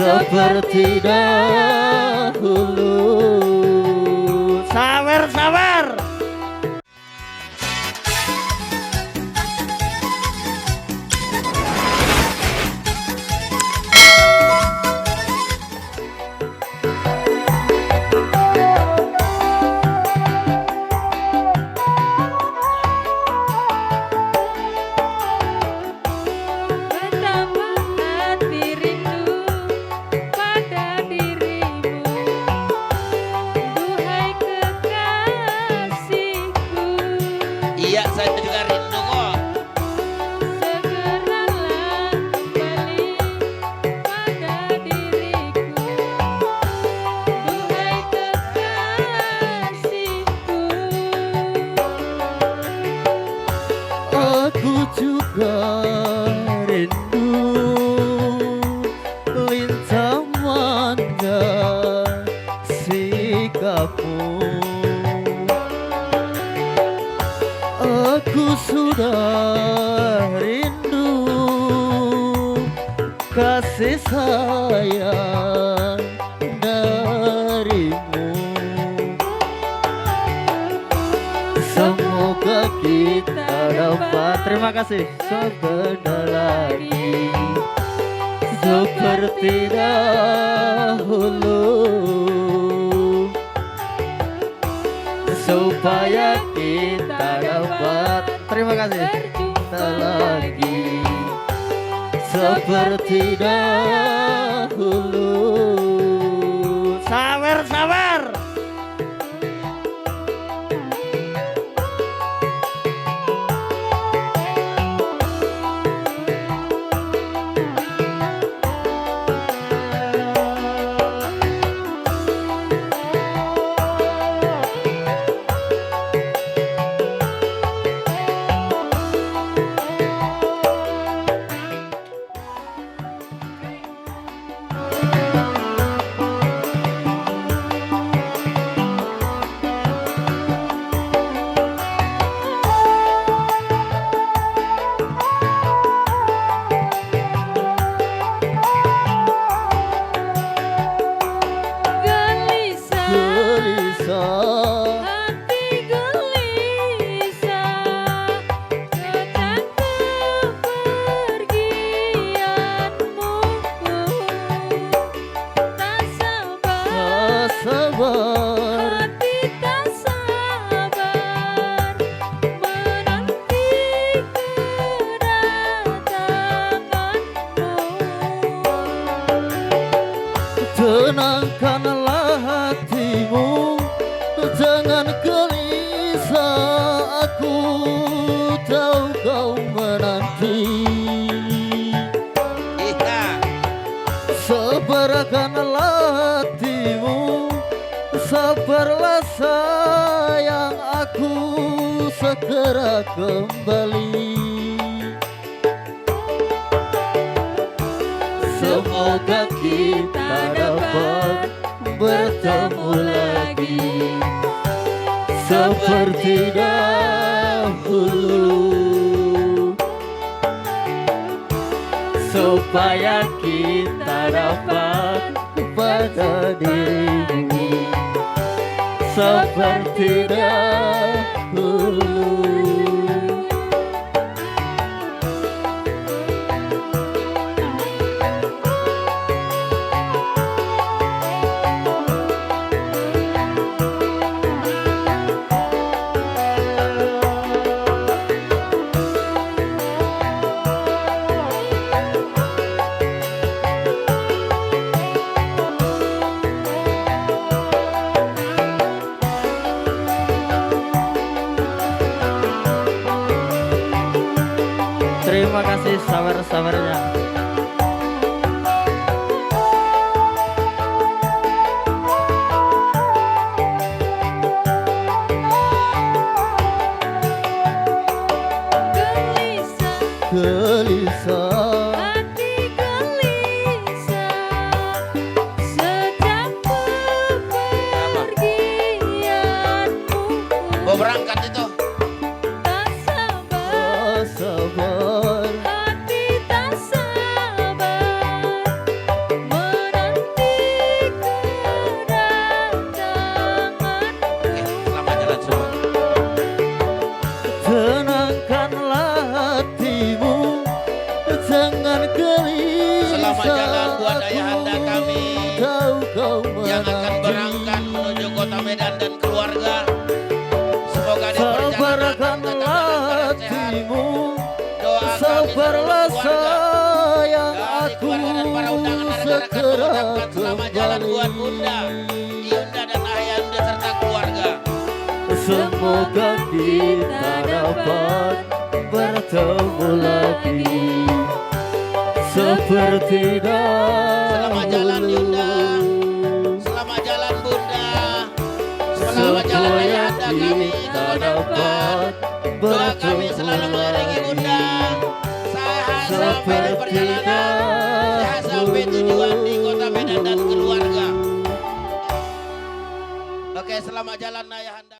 seperti dahulu. Sawer, sawer. Iya, saya juga rindu kok. Segeralah kembali pada diriku, duhai kekasihku. Aku juga rindu lintamannya sikapmu. Aku sudah rindu kasih sayang darimu. Semoga kita dapat, terima kasih, sebentar lagi seperti dahulu, supaya kita dapat, terima kasih, lagi seperti dahulu. Sawer, sawer. Hati gelisah tentang kepergianmu. Tak sabar, hati tak sabar menanti kedatanganmu. Tenangkanlah hatimu, jangan gelisah, aku tahu kau menanti. Iya. Sabarkanlah hatimu, sabarlah sayang, aku segera kembali. Semoga kita dapat bertemu lagi seperti dahulu, supaya kita dapat pada dirimu seperti dahulu. Terima kasih sabar-sabarnya. Gelisah, Hati gelisah sejak bepergianmu. Mau berangkat itu. Tak sabar, sabar, hati tak sabar buat ayahanda kami yang akan berangkat menuju kota Medan dan keluarga. Semoga di perjalanan Sabarkanlah sehat. hatimu, Doa kami sabarlah seluruh keluarga. sayang Dari aku, keluarga dan para undangan rekan-rekan segera mengucapkan selamat jalan buat kembali. Bunda, Yunda dan Ayanda serta keluarga. Semoga kita dapat bertemu lagi seperti Selamat jalan Yunda, dahulu. selamat jalan Bunda, selamat jalan Supaya Ayanda kami kita ke depan. dapat Doa kami bertemu selalu mengiringi lagi Bunda. Sehat sampai di seperti perjalanan, sehat sampai tujuan di kota Medan dan keluarga. Oke, selamat jalan Ayahanda.